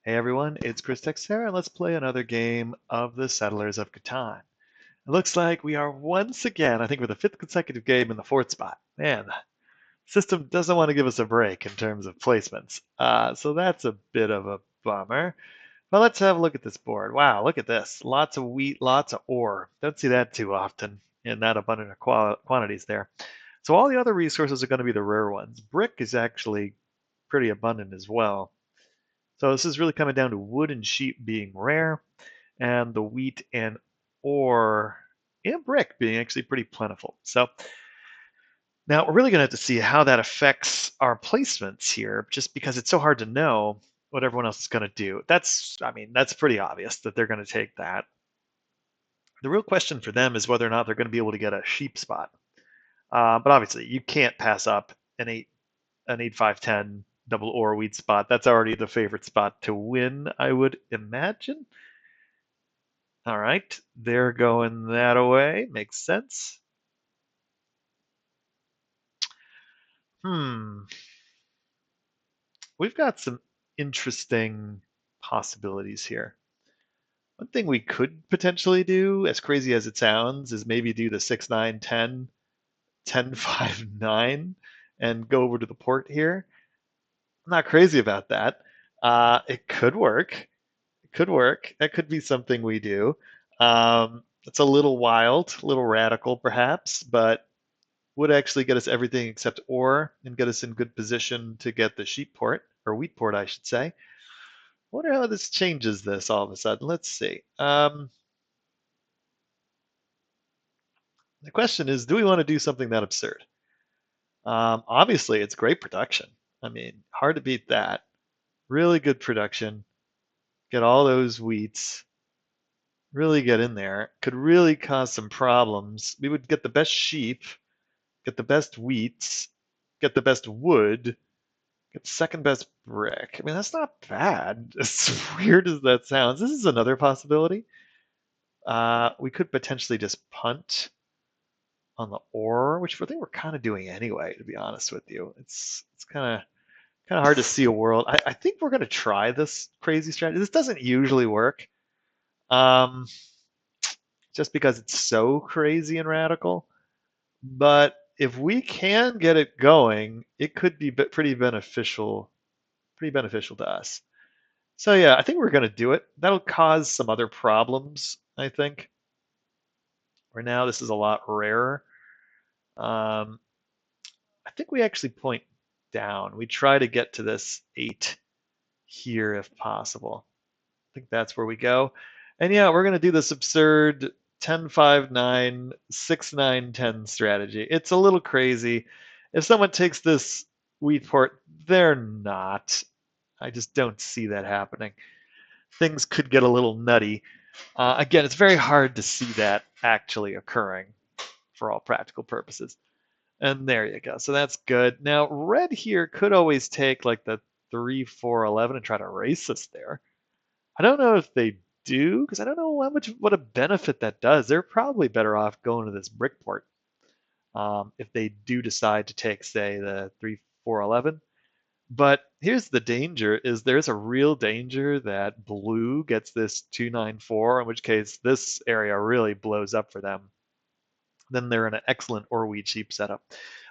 Hey everyone, it's Chris Texera, and let's play another game of the Settlers of Catan. It looks like we are once again, I think, with the fifth consecutive game in the fourth spot. Man, the system doesn't want to give us a break in terms of placements, so that's a bit of a bummer. But let's have a look at this board. Wow, look at this. Lots of wheat, lots of ore. Don't see that too often in that abundant of quantities there. So all the other resources are going to be the rare ones. Brick is actually pretty abundant as well. So this is really coming down to wood and sheep being rare, and the wheat and ore and brick being actually pretty plentiful. So now we're really going to have to see how that affects our placements here, just because it's so hard to know what everyone else is going to do. That's pretty obvious that they're going to take that. The real question for them is whether or not they're going to be able to get a sheep spot. But obviously, you can't pass up an 8-5-10 double ore wheat spot. That's already the favorite spot to win, I would imagine. All right, they're going that away. Makes sense. Hmm. We've got some interesting possibilities here. One thing we could potentially do, as crazy as it sounds, is maybe do the 6-9-10, 10-5-9, and go over to the port here. I'm not crazy about that. It could work. It could work. That could be something we do. It's a little wild, a little radical perhaps, but would actually get us everything except ore and get us in good position to get the sheep port, or wheat port, I should say. Wonder how this changes this all of a sudden. Let's see. The question is, do we want to do something that absurd? Obviously, it's great production. I mean, hard to beat that. Really good production. Get all those wheats. Really get in there. Could really cause some problems. We would get the best sheep, get the best wheats, get the best wood, get second best brick. I mean, that's not bad. As weird as that sounds, this is another possibility. We could potentially just punt on the ore, which I think we're kind of doing anyway, to be honest with you. It's kind of hard to see a world. I think we're gonna try this crazy strategy. This doesn't usually work, um, just because it's so crazy and radical. But if we can get it going, it could be pretty beneficial to us. So yeah, I think we're going to do it. That'll cause some other problems, I think. Right now, this is a lot rarer. Um, I think we actually point down. We try to get to this 8 here if possible. I think that's where we go. And yeah, we're going to do this absurd 10-5-9, 6-9-10 strategy. It's a little crazy. If someone takes this wheat port, they're not. I just don't see that happening. Things could get a little nutty. Again, it's very hard to see that actually occurring for all practical purposes. And there you go. So that's good. Now, red here could always take like the 3-4-11 and try to race us there. I don't know if they do, because I don't know what a benefit that does. They're probably better off going to this brick port if they do decide to take, say, the 3-4-11. But here's the danger: is there's a real danger that blue gets this 2-9-4, in which case this area really blows up for them. Then they're in an excellent or wheat sheep setup.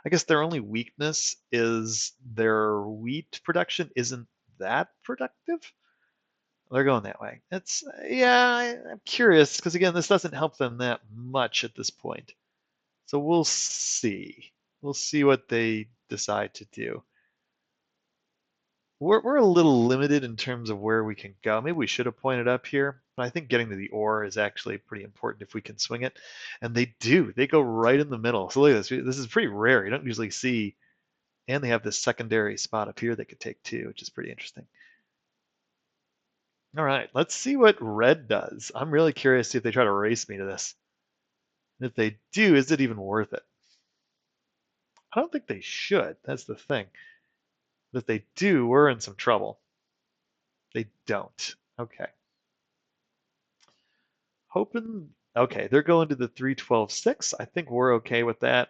I guess their only weakness is their wheat production isn't that productive. They're going that way. It's yeah, I'm curious because again, this doesn't help them that much at this point. So we'll see. We'll see what they decide to do. We're a little limited in terms of where we can go. Maybe we should have pointed up here, but I think getting to the ore is actually pretty important if we can swing it. And they do. They go right in the middle. So look at this. This is pretty rare. You don't usually see. And they have this secondary spot up here they could take too, which is pretty interesting. All right, let's see what red does. I'm really curious to see if they try to race me to this. And if they do, is it even worth it? I don't think they should. That's the thing. But if they do, we're in some trouble. They don't. Okay. Hoping. Okay, they're going to the 3-12-6. I think we're okay with that.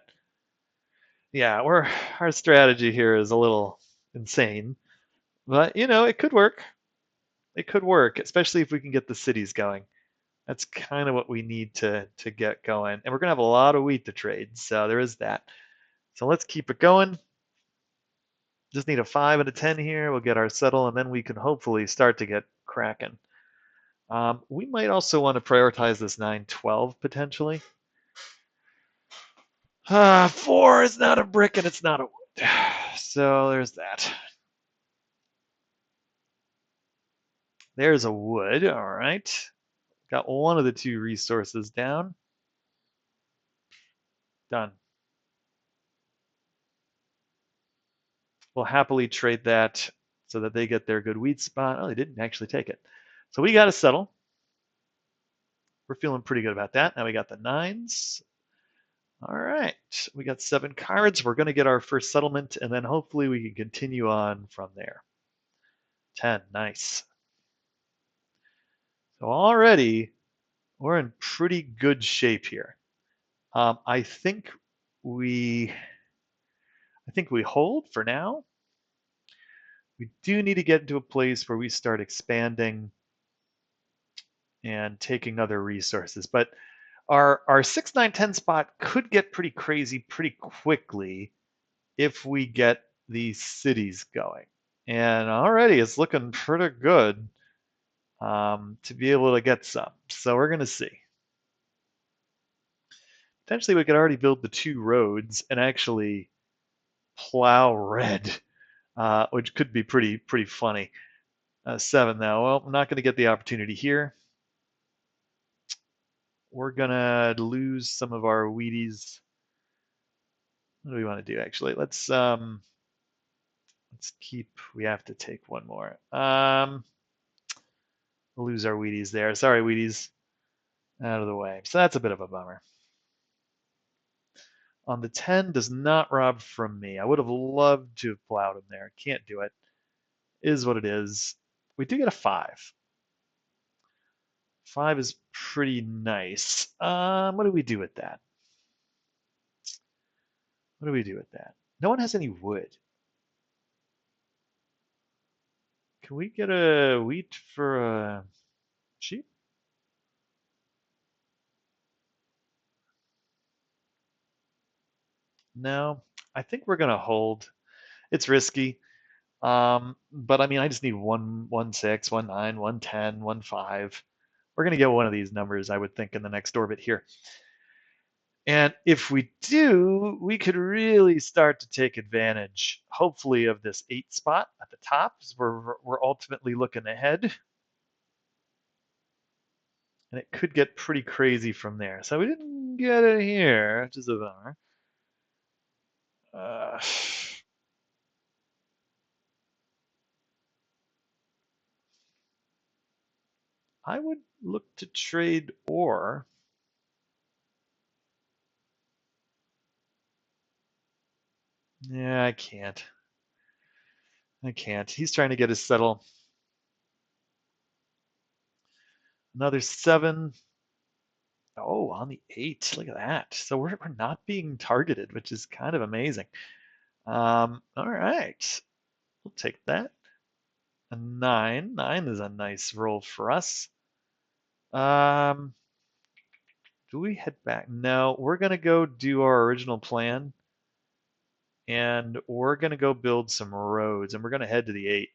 Yeah, our strategy here is a little insane, but it could work. It could work, especially if we can get the cities going. That's kind of what we need to get going. And we're gonna have a lot of wheat to trade, so there is that. So let's keep it going. Just need a 5 and a 10 here. We'll get our settle, and then we can hopefully start to get cracking. We might also want to prioritize this 912 potentially. 4 is not a brick and it's not a wood. So there's that. There's a wood. All right. Got one of the two resources down. Done. We'll happily trade that so that they get their good wheat spot. Oh, they didn't actually take it. So we got to settle. We're feeling pretty good about that. Now we got the 9s. All right. We got 7 cards. We're going to get our first settlement, and then hopefully we can continue on from there. 10. Nice. So already we're in pretty good shape here. I think we hold for now. We do need to get into a place where we start expanding and taking other resources. But our 6, 9, 10 spot could get pretty crazy pretty quickly if we get these cities going. And already it's looking pretty good to be able to get some. So we're going to see. Potentially we could already build the 2 roads and actually plow red, which could be pretty funny. 7 though. Well, I'm not going to get the opportunity here. We're going to lose some of our Wheaties. What do we want to do actually? Let's keep, we have to take one more. We'll lose our Wheaties there. Sorry, Wheaties. Out of the way. So that's a bit of a bummer. On the 10 does not rob from me. I would have loved to have plowed him there. Can't do it. Is what it is. We do get a 5. 5 is pretty nice. What do we do with that? What do we do with that? No one has any wood. Can we get a wheat for a sheep? No. I think we're gonna hold. It's risky. But I mean, I just need 1 6, 1 9, 1 10, 1 5. We're gonna get one of these numbers, I would think, in the next orbit here. And if we do, we could really start to take advantage, hopefully, of this 8 spot at the top, as we're ultimately looking ahead. And it could get pretty crazy from there. So we didn't get it here, which is a bummer. Uh, I would look to trade ore. Yeah, I can't. I can't. He's trying to get his settle. Another 7. Oh, on the 8. Look at that. So we're not being targeted, which is kind of amazing. All right. We'll take that. A 9. 9 is a nice roll for us. Um, do we head back? No, we're going to go do our original plan. And we're going to go build some roads. And we're going to head to the 8.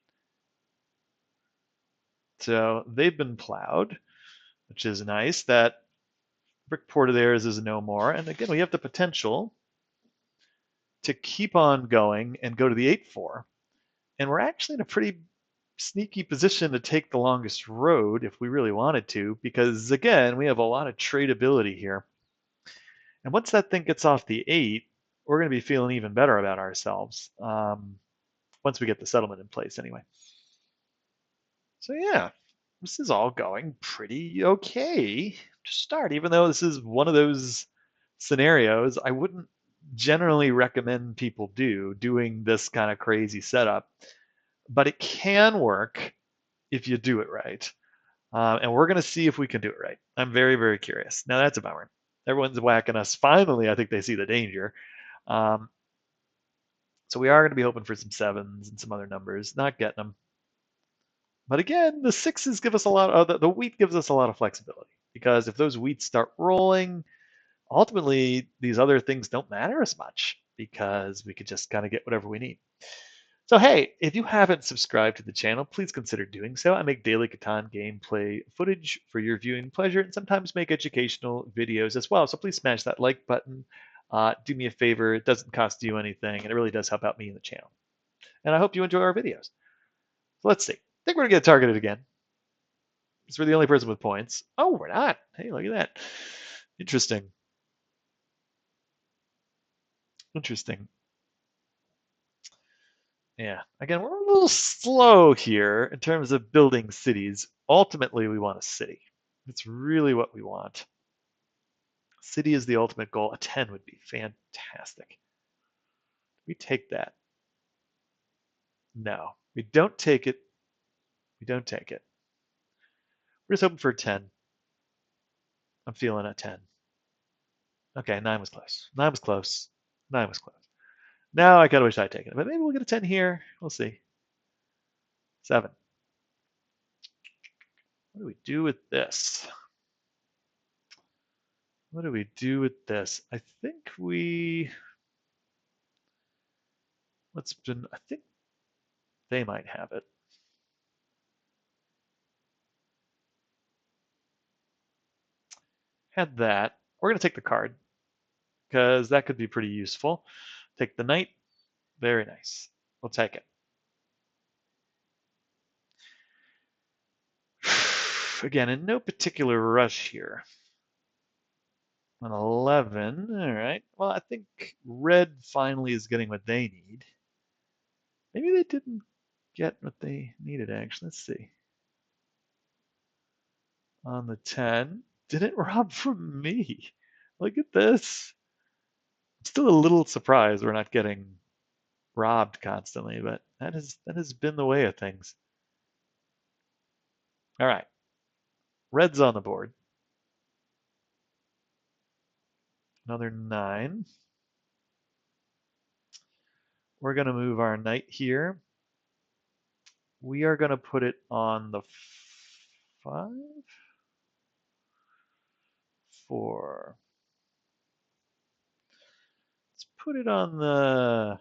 So they've been plowed, which is nice. That brick port of theirs is no more. And again, we have the potential to keep on going and go to the 8-4. And we're actually in a pretty sneaky position to take the longest road if we really wanted to, because again, we have a lot of tradability here. And once that thing gets off the 8, we're going to be feeling even better about ourselves once we get the settlement in place anyway. So yeah, this is all going pretty okay to start, even though this is one of those scenarios I wouldn't generally recommend people doing this kind of crazy setup, but it can work if you do it right. And we're going to see if we can do it right. I'm very, very curious. Now, that's a bummer. Everyone's whacking us. Finally, I think they see the danger. Um, so we are going to be hoping for some 7s and some other numbers. Not getting them. But again, the sixes give us a lot of the wheat gives us a lot of flexibility because if those wheats start rolling, ultimately these other things don't matter as much because we could just kind of get whatever we need. So hey, if you haven't subscribed to the channel, please consider doing so. I make daily Catan gameplay footage for your viewing pleasure and sometimes make educational videos as well. So please smash that like button. Do me a favor, it doesn't cost you anything and it really does help out me and the channel. And I hope you enjoy our videos. So let's see. I think we're gonna get targeted again. Because we're the only person with points. Oh, we're not. Hey, look at that. Interesting. Interesting. Yeah. Again, we're a little slow here in terms of building cities. Ultimately, we want a city. That's really what we want. City is the ultimate goal. A 10 would be fantastic. We take that. No, we don't take it. We don't take it. We're just hoping for a 10. I'm feeling a 10. Okay, 9 was close. 9 was close. 9 was close. Now I kind of wish I'd taken it, but maybe we'll get a 10 here. We'll see. 7. What do we do with this? What do we do with this? I think I think they might have it. Had that. We're going to take the card because that could be pretty useful. Take the knight. Very nice. We'll take it. Again, in no particular rush here. An 11. All right. Well, I think red finally is getting what they need. Maybe they didn't get what they needed, actually. Let's see. On the 10. Didn't rob from me. Look at this. I'm still a little surprised we're not getting robbed constantly, but that has been the way of things. All right. Red's on the board. Another 9. We're going to move our knight here. We are going to put it on the 5, 4. Let's put it on the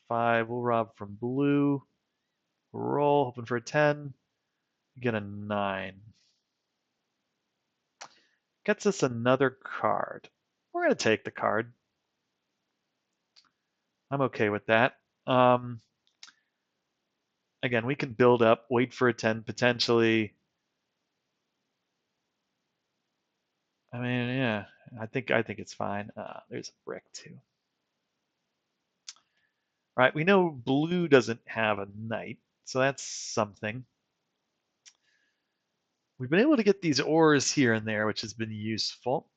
5. We'll rob from blue. Roll, hoping for a 10. Get a 9. Gets us another card. We're going to take the card. I'm okay with that. Again, we can build up, wait for a 10 potentially. I mean, yeah, I think it's fine. There's a brick too. All right, we know blue doesn't have a knight, so that's something. We've been able to get these ores here and there, which has been useful.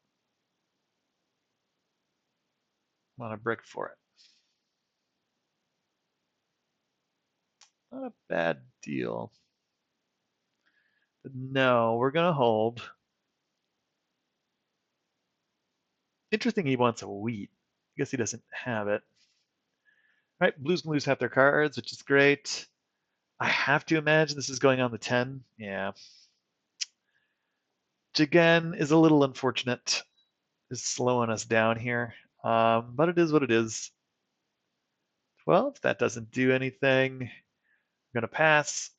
Want a brick for it. Not a bad deal. But no, we're gonna hold. Interesting he wants a wheat. I guess he doesn't have it. All right, blues can lose half their cards, which is great. I have to imagine this is going on the 10. Yeah. Which again is a little unfortunate. Is slowing us down here. But it is what it is. 12, that doesn't do anything. I'm going to pass.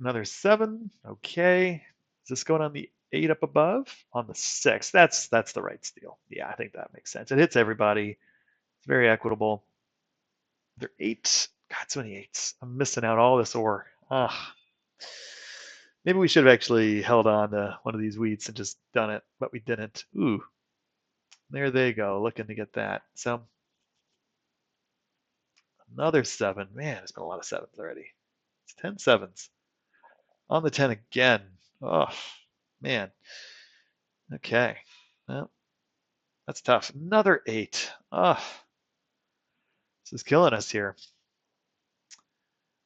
Another 7. Okay. Is this going on the 8 up above? On the 6. That's the right steal. Yeah, I think that makes sense. It hits everybody. It's very equitable. They're 8. God, so many 8s. I'm missing out all this ore. Ugh. Maybe we should have actually held on to one of these wheats and just done it, but we didn't. Ooh, there they go, looking to get that. So another 7. Man, it's been a lot of 7s already. It's 10 7s. On the 10 again. Oh, man. Okay. Well, that's tough. Another 8. Oh, this is killing us here.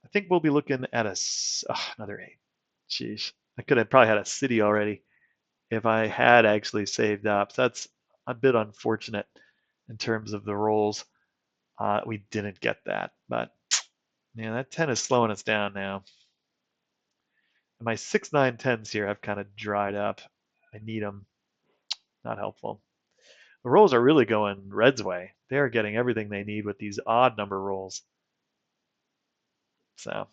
I think we'll be looking at another 8. Jeez. I could have probably had a city already if I had actually saved up. So that's a bit unfortunate in terms of the rolls. We didn't get that, but yeah, that 10 is slowing us down now. And my 6, 9, 10s here have kind of dried up. I need them. Not helpful. The rolls are really going Red's way. They're getting everything they need with these odd number rolls. So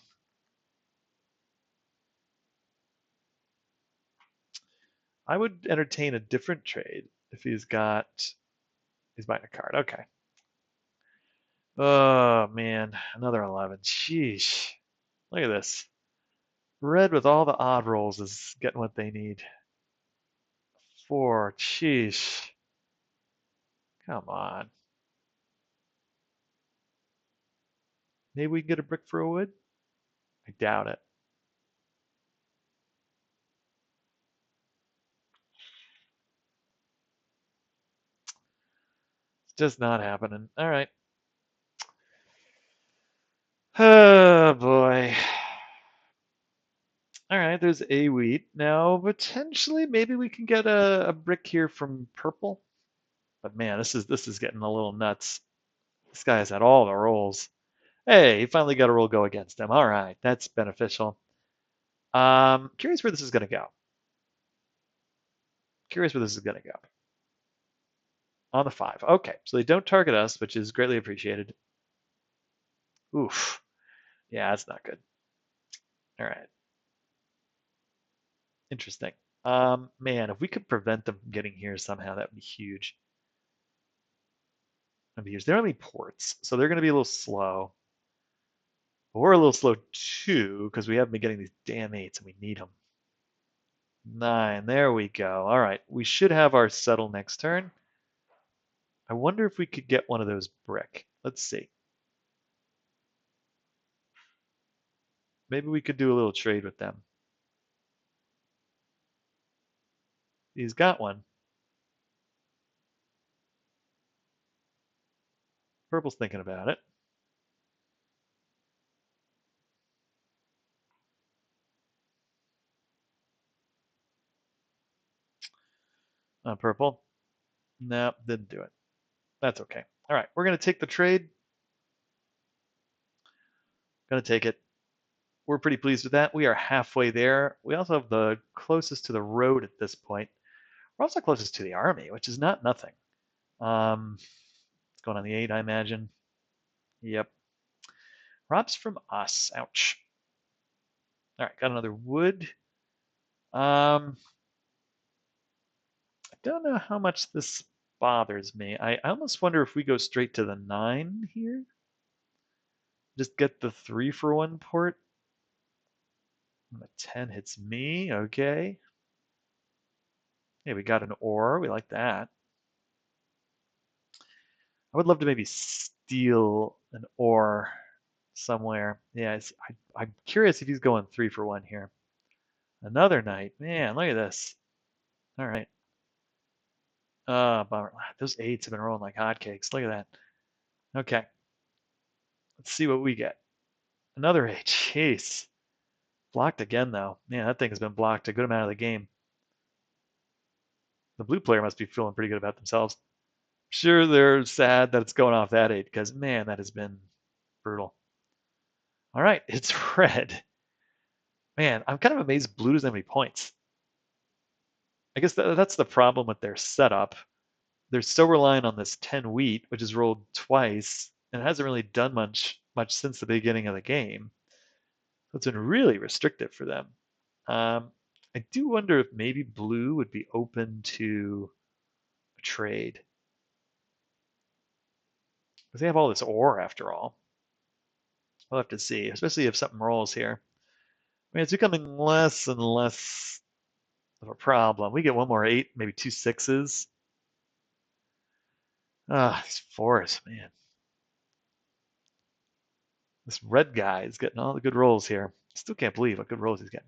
I would entertain a different trade if he's buying a card. Okay. Oh man, another 11. Sheesh. Look at this. Red with all the odd rolls is getting what they need. 4. Sheesh. Come on. Maybe we can get a brick for a wood? I doubt it. It's just not happening. All right. Oh boy. All right, there's a wheat. Now, potentially, maybe we can get a brick here from purple. But man, this is getting a little nuts. This guy has had all the rolls. Hey, he finally got a roll go against him. All right, that's beneficial. Curious where this is gonna go. Curious where this is gonna go. On the 5. Okay, so they don't target us, which is greatly appreciated. Oof. Yeah, that's not good. All right. Interesting. Man, if we could prevent them from getting here somehow, that would be huge. That'd be huge. They're only ports, so they're going to be a little slow. But we're a little slow too because we haven't been getting these damn 8s and we need them. 9. There we go. All right, we should have our settle next turn. I wonder if we could get one of those brick. Let's see. Maybe we could do a little trade with them. He's got one. Purple's thinking about it. Purple. No, didn't do it. That's okay. All right, we're going to take the trade. Going to take it. We're pretty pleased with that. We are halfway there. We also have the closest to the road at this point. We're also closest to the army, which is not nothing. It's going on the 8, I imagine. Yep. Robs from us. Ouch. All right, got another wood. I don't know how much this bothers me. I almost wonder if we go straight to the 9 here. Just get the 3 for 1 port. And the 10 hits me. Okay. Yeah, we got an ore. We like that. I would love to maybe steal an ore somewhere. Yeah, I'm curious if he's going 3 for 1 here. Another night. Man, look at this. All right. Bummer. Those 8s have been rolling like hotcakes. Look at that. Okay. Let's see what we get. Another 8. Jeez. Blocked again, though. Man, that thing has been blocked a good amount of the game. The blue player must be feeling pretty good about themselves. Sure, they're sad that it's going off that 8 because, man, that has been brutal. All right, it's red. Man, I'm kind of amazed blue doesn't have any points. I guess that's the problem with their setup. They're so reliant on this 10 wheat, which is rolled twice, and it hasn't really done much since the beginning of the game. So it's been really restrictive for them. I do wonder if maybe blue would be open to a trade. Because they have all this ore after all. We'll have to see, especially if something rolls here. I mean, it's becoming less and less of a problem. We get one more 8, maybe 2 6s. Ah, these 4s, man. This red guy is getting all the good rolls here. Still can't believe what good rolls he's getting.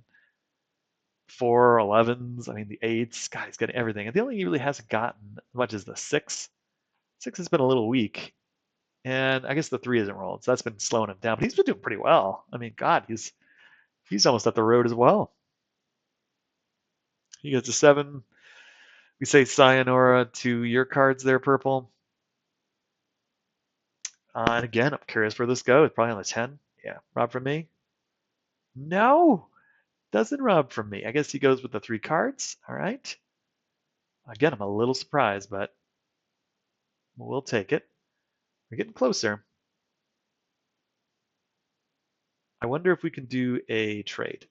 4, 11s, I mean the 8s. God, he's getting everything. And the only thing he really hasn't gotten much is the 6. 6 has been a little weak. And I guess the 3 isn't rolled, so that's been slowing him down. But he's been doing pretty well. I mean, God, he's almost at the road as well. He gets a 7. We say sayonara to your cards there, purple. And again, I'm curious where this goes. Probably on the 10. Yeah, rob from me. No, doesn't rob from me. I guess he goes with the 3 cards. All right. Again, I'm a little surprised, but we'll take it. We're getting closer. I wonder if we can do a trade.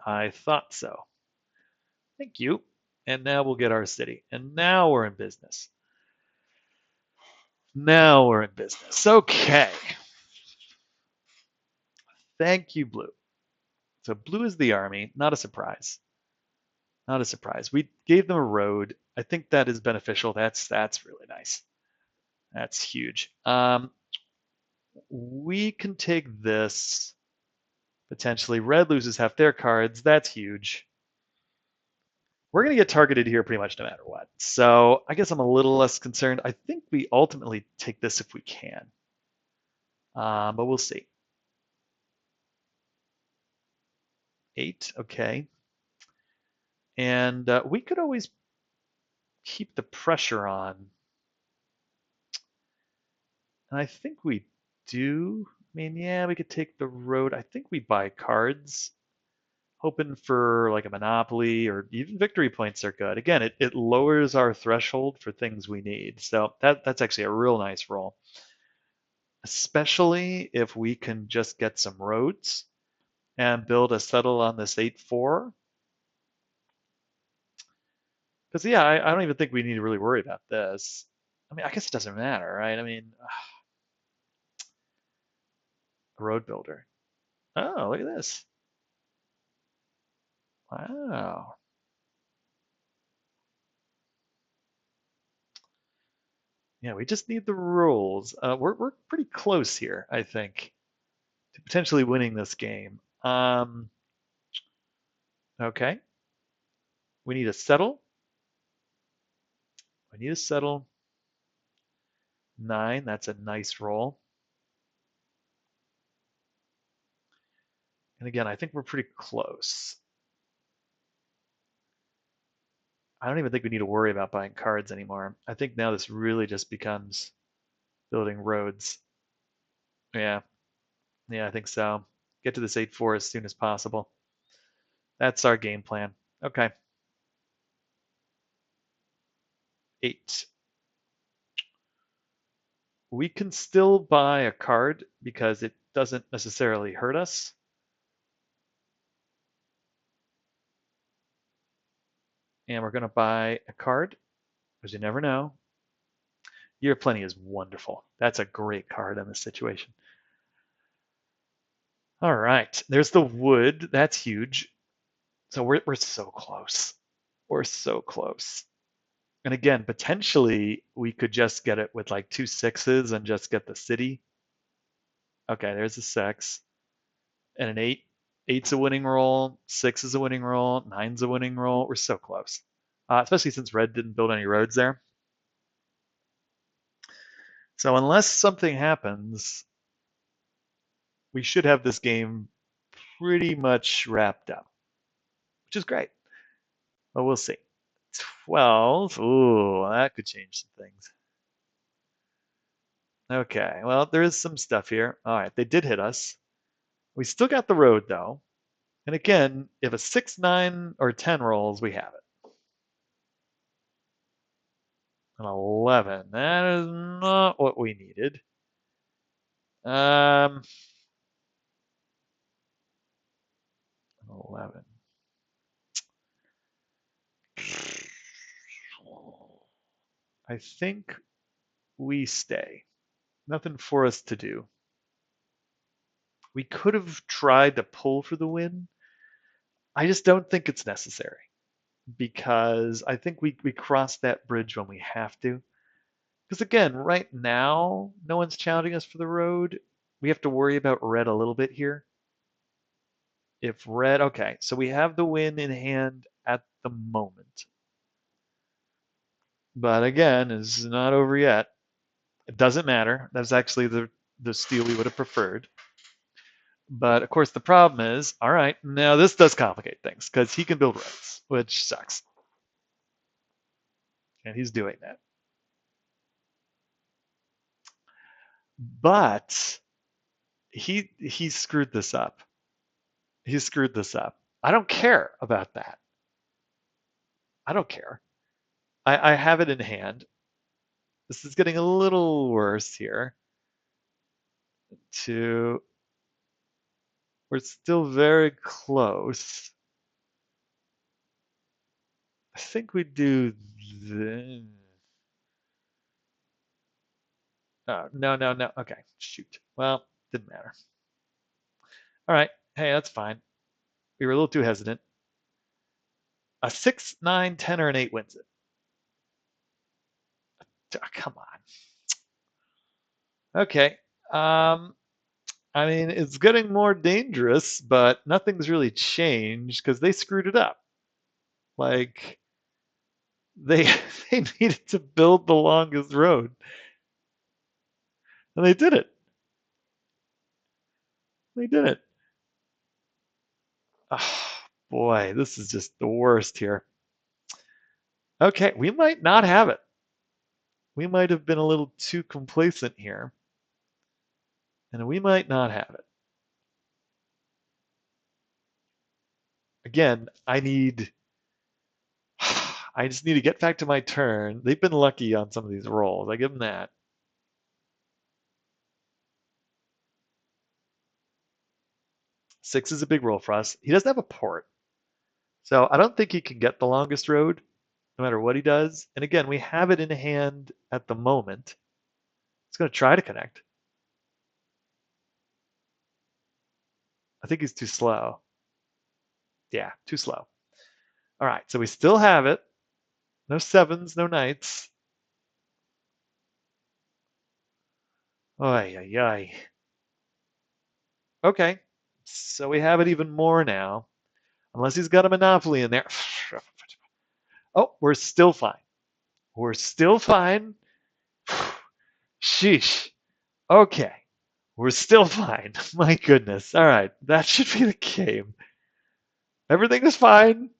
I thought so. Thank you. And now we'll get our city. And now we're in business. Now we're in business. Okay. Thank you, Blue. So Blue is the army. Not a surprise. Not a surprise. We gave them a road. I think that is beneficial. That's really nice. That's huge. We can take this potentially. Red loses half their cards. That's huge. We're going to get targeted here pretty much no matter what. So I guess I'm a little less concerned. I think we ultimately take this if we can, but we'll see. 8, okay. And we could always keep the pressure on. And I think we do. I mean, yeah, we could take the road. I think we buy cards, hoping for like a monopoly or even victory points are good. Again, it lowers our threshold for things we need. So that's actually a real nice roll, especially if we can just get some roads and build a settle on this 8-4. Because yeah, I don't even think we need to really worry about this. I mean, I guess it doesn't matter, right? I mean, road builder. Oh, look at this. Wow. Yeah, we just need the rules. We're pretty close here, I think, to potentially winning this game. Okay. We need a settle. We need a settle. 9. That's a nice roll. And again, I think we're pretty close. I don't even think we need to worry about buying cards anymore. I think now this really just becomes building roads. Yeah, yeah, I think so. Get to this 8-4 as soon as possible. That's our game plan. Okay. 8. We can still buy a card because it doesn't necessarily hurt us. And we're going to buy a card because you never know. Year of Plenty is wonderful. That's a great card in this situation. All right. There's the wood. That's huge. So we're so close. We're so close. And again, potentially we could just get it with like 2 6s and just get the city. Okay, there's a 6 and an 8. 8's a winning roll. 6 is a winning roll. 9's a winning roll. We're so close, especially since red didn't build any roads there. So unless something happens, we should have this game pretty much wrapped up, which is great. But we'll see. 12. Ooh, that could change some things. Okay, well, there is some stuff here. All right, they did hit us. We still got the road, though. And again, if a 6, 9, or 10 rolls, we have it. An 11. That is not what we needed. Um, 11. I think we stay. Nothing for us to do. We could have tried to pull for the win. I just don't think it's necessary because I think we cross that bridge when we have to. Because again, right now, no one's challenging us for the road. We have to worry about red a little bit here. If red, okay, so we have the win in hand at the moment. But again, it's not over yet. It doesn't matter. That's actually the steal we would have preferred. But of course, the problem is, all right, now this does complicate things because he can build roads, which sucks, and he's doing that. But he screwed this up. He screwed this up. I don't care about that. I don't care. I have it in hand. This is getting a little worse here. To we're still very close. I think we do the. Oh, no, no, no. Okay, shoot. Well, didn't matter. All right. Hey, that's fine. We were a little too hesitant. A 6, 9, 10, or an 8 wins it. Oh, come on. Okay. Um, I mean, it's getting more dangerous, but nothing's really changed because they screwed it up. Like they they needed to build the longest road, and they did it. They did it. Oh, boy, this is just the worst here. Okay, we might not have it. We might have been a little too complacent here, and we might not have it. Again, I just need to get back to my turn. They've been lucky on some of these rolls. I give them that. Six is a big roll for us. He doesn't have a port, so I don't think he can get the longest road, no matter what he does. And again, we have it in hand at the moment. He's going to try to connect. I think he's too slow. Yeah, too slow. All right, so we still have it. No sevens, no knights. Ay, ay, ay. Okay, so we have it even more now. Unless he's got a monopoly in there. Oh, we're still fine. We're still fine. Sheesh. Okay. We're still fine. My goodness. All right. That should be the game. Everything is fine.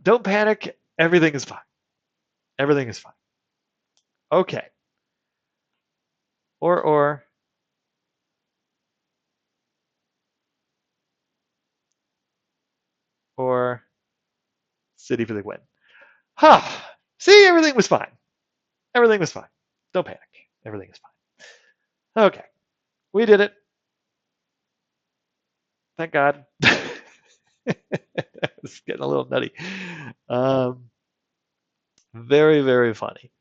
Don't panic. Everything is fine. Everything is fine. Okay. Or, or City for the win. Huh. See, everything was fine. Everything was fine. Don't panic. Everything is fine. Okay. We did it. Thank God. It's getting a little nutty. Um, very, very funny.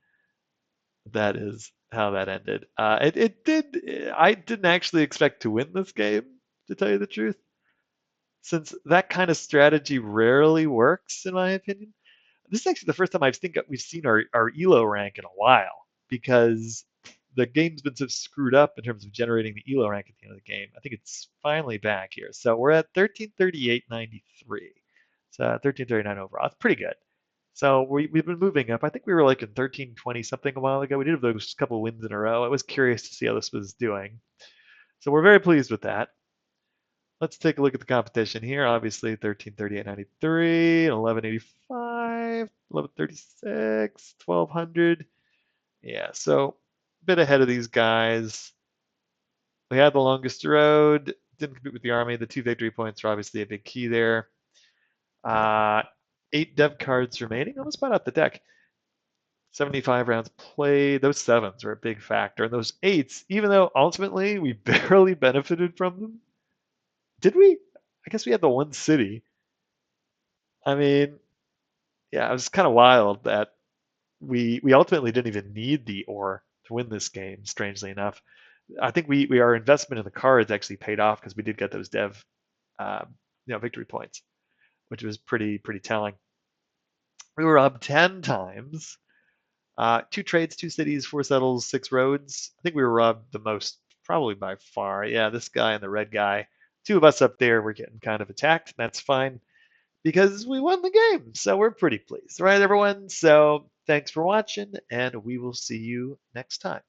That is how that ended. It did. I didn't actually expect to win this game, to tell you the truth, since that kind of strategy rarely works, in my opinion. This is actually the first time I think we've seen our ELO rank in a while because the game's been so screwed up in terms of generating the ELO rank at the end of the game. I think it's finally back here. So we're at 1338.93. So 1339 overall. It's pretty good. So we've been moving up. I think we were like in 1320 something a while ago. We did have those couple wins in a row. I was curious to see how this was doing. So we're very pleased with that. Let's take a look at the competition here. Obviously 1338.93, 1185, 1136, 1200. Yeah, so a bit ahead of these guys. We had the longest road. Didn't compete with the army. The 2 victory points are obviously a big key there. Uh, 8 dev cards remaining. Almost about out the deck. 75 rounds played. Those sevens are a big factor. And those eights, even though ultimately we barely benefited from them, did we? I guess we had the one city. I mean, yeah, it was kind of wild that we ultimately didn't even need the ore to win this game, strangely enough. I think we our investment in the cards actually paid off because we did get those dev victory points, which was pretty telling. We were up 10 times. 2 trades, 2 cities, 4 settles, 6 roads. I think we were robbed the most, probably by far. Yeah, this guy and the red guy. 2 of us up there were getting kind of attacked. That's fine because we won the game. So we're pretty pleased. All right, everyone. So thanks for watching, and we will see you next time.